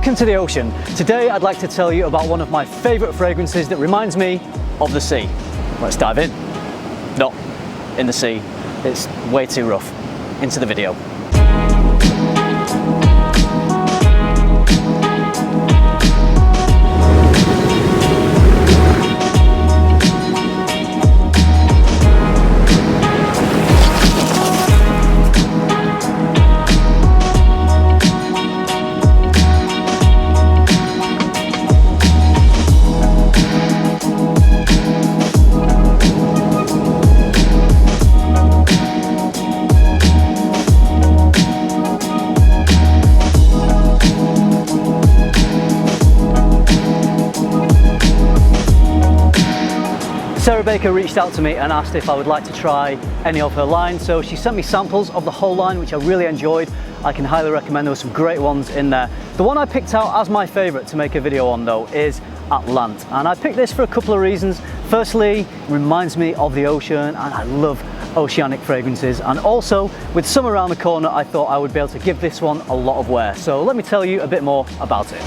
Welcome to the ocean. Today I'd like to tell you about one of my favourite fragrances that reminds me of the sea. Let's dive in. Not in the sea, it's way too rough. Into the video. Sarah Baker reached out to me and asked if I would like to try any of her line, so she sent me samples of the whole line, which I really enjoyed. I can highly recommend. There were some great ones in there. The one I picked out as my favourite to make a video on though is Atlante, and I picked this for a couple of reasons. Firstly, it reminds me of the ocean and I love oceanic fragrances, and also with summer around the corner I thought I would be able to give this one a lot of wear. So let me tell you a bit more about it.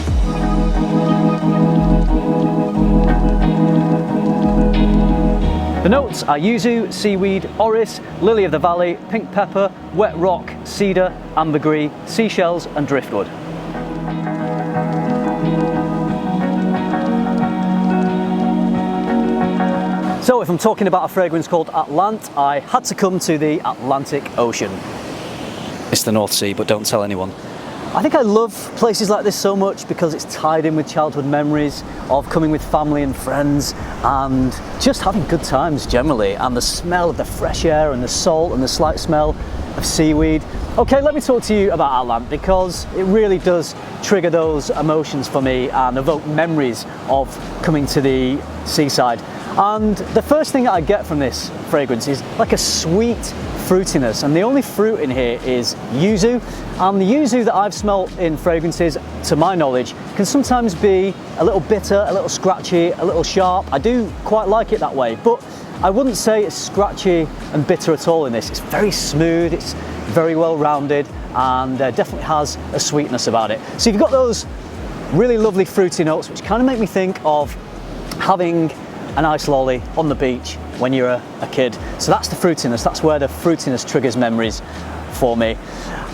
The notes are yuzu, seaweed, orris, lily of the valley, pink pepper, wet rock, cedar, ambergris, seashells and driftwood. So if I'm talking about a fragrance called Atlante, I had to come to the Atlantic Ocean. It's the North Sea, but don't tell anyone. I think I love places like this so much because it's tied in with childhood memories of coming with family and friends and just having good times generally, and the smell of the fresh air and the salt and the slight smell of seaweed. Okay, let me talk to you about Atlante because it really does trigger those emotions for me and evoke memories of coming to the seaside. And the first thing that I get from this fragrance is like a sweet fruitiness, and the only fruit in here is yuzu, and the yuzu that I've smelled in fragrances, to my knowledge, can sometimes be a little bitter, a little scratchy, a little sharp. I do quite like it that way, but I wouldn't say it's scratchy and bitter at all in this. It's very smooth, it's very well rounded, and definitely has a sweetness about it. So you've got those really lovely fruity notes which kind of make me think of having an ice lolly on the beach when you're a kid. So that's the fruitiness, that's where the fruitiness triggers memories for me.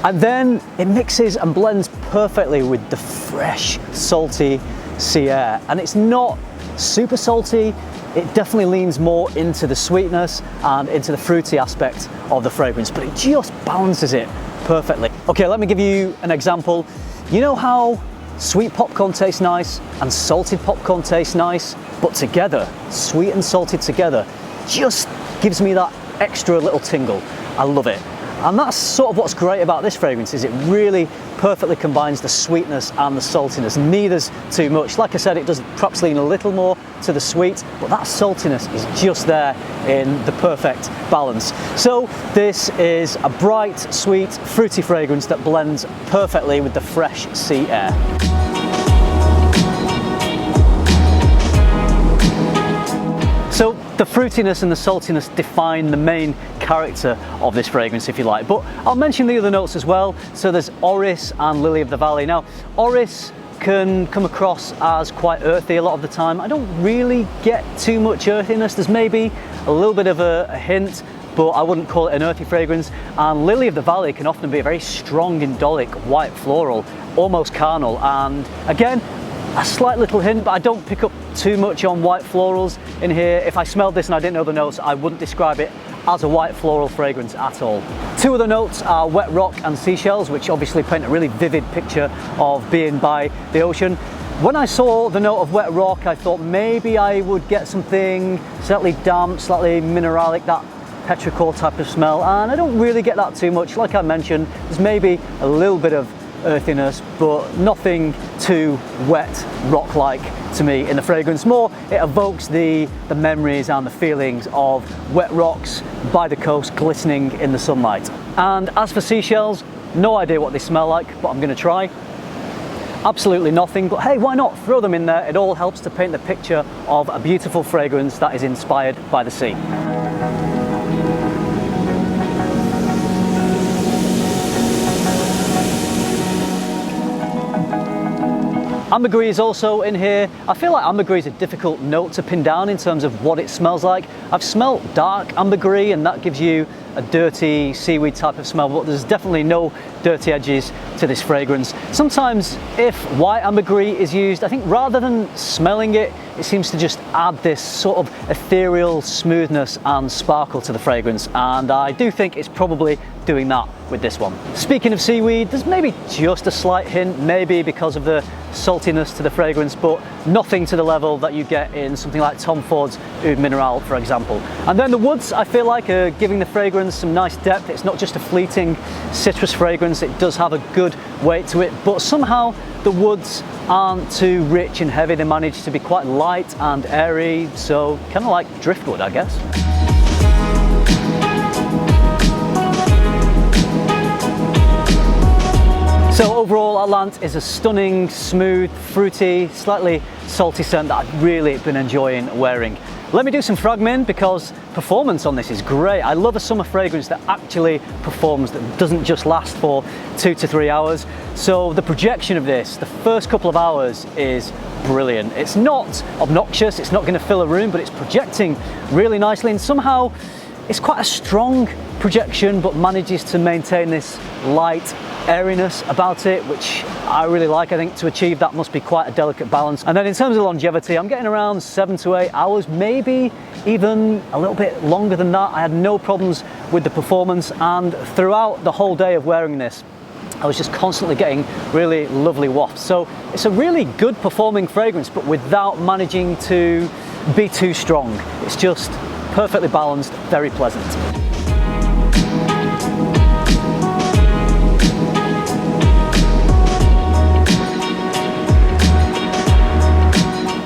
And then it mixes and blends perfectly with the fresh, salty sea air. And it's not super salty, it definitely leans more into the sweetness and into the fruity aspect of the fragrance, but it just balances it perfectly. Okay, let me give you an example. You know how sweet popcorn tastes nice and salted popcorn tastes nice, but together, sweet and salted together, just gives me that extra little tingle. I love it. And that's sort of what's great about this fragrance, is it really perfectly combines the sweetness and the saltiness. Neither's too much. Like I said, it does perhaps lean a little more to the sweet, but that saltiness is just there in the perfect balance. So this is a bright, sweet, fruity fragrance that blends perfectly with the fresh sea air. So the fruitiness and the saltiness define the main character of this fragrance, if you like, but I'll mention the other notes as well. So there's orris and lily of the valley. Now, orris can come across as quite earthy a lot of the time. I don't really get too much earthiness. There's maybe a little bit of a hint, but I wouldn't call it an earthy fragrance. And lily of the valley can often be a very strong, indolic, white floral, almost carnal. And again, a slight little hint, but I don't pick up too much on white florals in here. If I smelled this and I didn't know the notes, I wouldn't describe it as a white floral fragrance at all. Two other notes are wet rock and seashells, which obviously paint a really vivid picture of being by the ocean. When I saw the note of wet rock, I thought maybe I would get something slightly damp, slightly mineralic, that petrichor type of smell, and I don't really get that too much. Like I mentioned, there's maybe a little bit of earthiness, but nothing too wet rock-like to me in the fragrance. More, it evokes the memories and the feelings of wet rocks by the coast glistening in the sunlight. And as for seashells, no idea what they smell like, but I'm going to try. Absolutely nothing, but hey, why not throw them in there? It all helps to paint the picture of a beautiful fragrance that is inspired by the sea. Ambergris is also in here. I feel like ambergris is a difficult note to pin down in terms of what it smells like. I've smelt dark ambergris and that gives you a dirty seaweed type of smell, but there's definitely no dirty edges to this fragrance. Sometimes if white ambergris is used, I think rather than smelling it, it seems to just add this sort of ethereal smoothness and sparkle to the fragrance, and I do think it's probably doing that with this one. Speaking of seaweed, there's maybe just a slight hint, maybe because of the saltiness to the fragrance, but nothing to the level that you get in something like Tom Ford's Oud Mineral, for example. And then the woods, I feel like, are giving the fragrance some nice depth. It's not just a fleeting citrus fragrance, it does have a good weight to it, but somehow the woods aren't too rich and heavy. They manage to be quite light and airy, so kind of like driftwood, I guess. So overall, Atlante is a stunning, smooth, fruity, slightly salty scent that I've really been enjoying wearing. Let me do some fragment because performance on this is great. I love a summer fragrance that actually performs, that doesn't just last for 2 to 3 hours. So the projection of this, the first couple of hours is brilliant. It's not obnoxious, it's not going to fill a room, but it's projecting really nicely, and somehow it's quite a strong projection but manages to maintain this light airiness about it, which I really like. I think to achieve that must be quite a delicate balance. And then in terms of longevity, I'm getting around 7 to 8 hours, maybe even a little bit longer than that. I had no problems with the performance, and throughout the whole day of wearing this, I was just constantly getting really lovely wafts. So it's a really good performing fragrance, but without managing to be too strong. It's just perfectly balanced, very pleasant.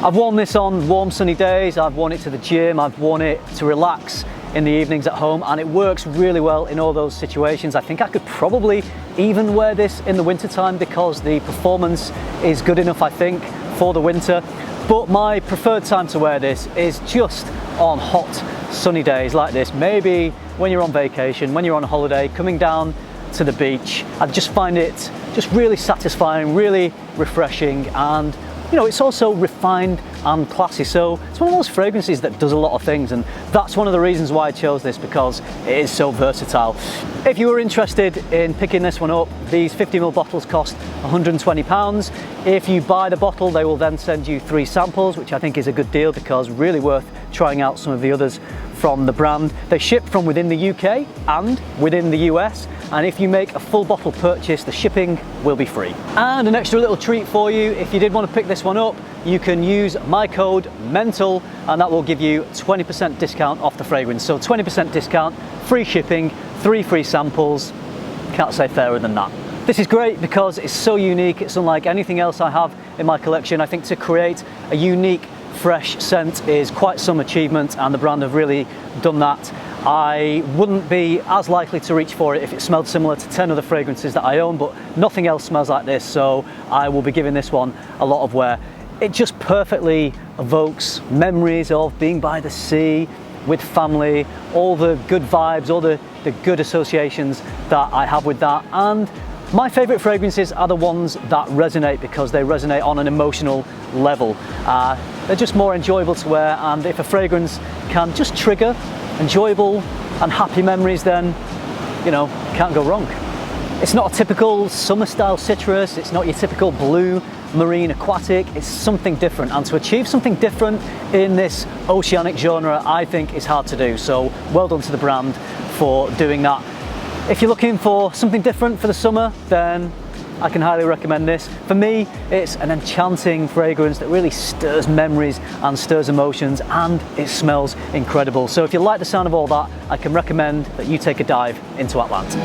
I've worn this on warm sunny days, I've worn it to the gym, I've worn it to relax in the evenings at home, and it works really well in all those situations. I think I could probably even wear this in the winter time because the performance is good enough, I think, for the winter. But my preferred time to wear this is just on hot sunny days like this. Maybe when you're on vacation, when you're on holiday, coming down to the beach. I just find it just really satisfying, really refreshing, and you know, it's also refined and classy. So it's one of those fragrances that does a lot of things, and that's one of the reasons why I chose this, because it is so versatile. If you were interested in picking this one up, these 50ml bottles cost £120. If you buy the bottle, they will then send you 3 samples, which I think is a good deal because really worth trying out some of the others from the brand. They ship from within the UK and within the US, and if you make a full bottle purchase, the shipping will be free. And an extra little treat for you, if you did want to pick this one up, you can use my code MENTAL and that will give you 20% discount off the fragrance. So 20% discount, free shipping, 3 free samples. Can't say fairer than that. This is great because it's so unique, it's unlike anything else I have in my collection. I think to create a unique fresh scent is quite some achievement, and the brand have really done that. I wouldn't be as likely to reach for it if it smelled similar to 10 other fragrances that I own, but nothing else smells like this, so I will be giving this one a lot of wear. It just perfectly evokes memories of being by the sea with family, all the good vibes, all the good associations that I have with that. And my favourite fragrances are the ones that resonate because they resonate on an emotional level. They're just more enjoyable to wear, and if a fragrance can just trigger enjoyable and happy memories, then, you know, can't go wrong. It's not a typical summer style citrus, it's not your typical blue, marine, aquatic, it's something different, and to achieve something different in this oceanic genre, I think is hard to do, so well done to the brand for doing that. If you're looking for something different for the summer, then I can highly recommend this. For me, it's an enchanting fragrance that really stirs memories and stirs emotions, and it smells incredible. So if you like the sound of all that, I can recommend that you take a dive into Atlante.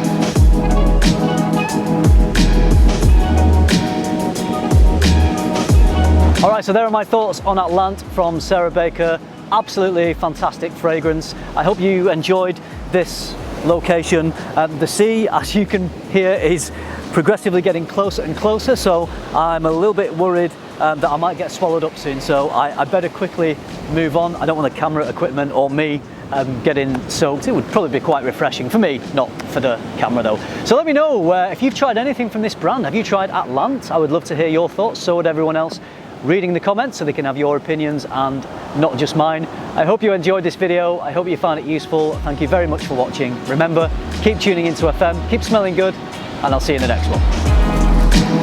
All right, so there are my thoughts on Atlante from Sarah Baker. Absolutely fantastic fragrance. I hope you enjoyed this location. The sea, as you can hear, is progressively getting closer and closer, so I'm a little bit worried that I might get swallowed up soon, so I better quickly move on. I don't want the camera equipment or me getting soaked. It would probably be quite refreshing for me, not for the camera though. So let me know if you've tried anything from this brand. Have you tried Atlante? I would love to hear your thoughts, so would everyone else reading the comments, so they can have your opinions and not just mine. I hope you enjoyed this video. I hope you found it useful. Thank you very much for watching. Remember, keep tuning into FM, keep smelling good, and I'll see you in the next one.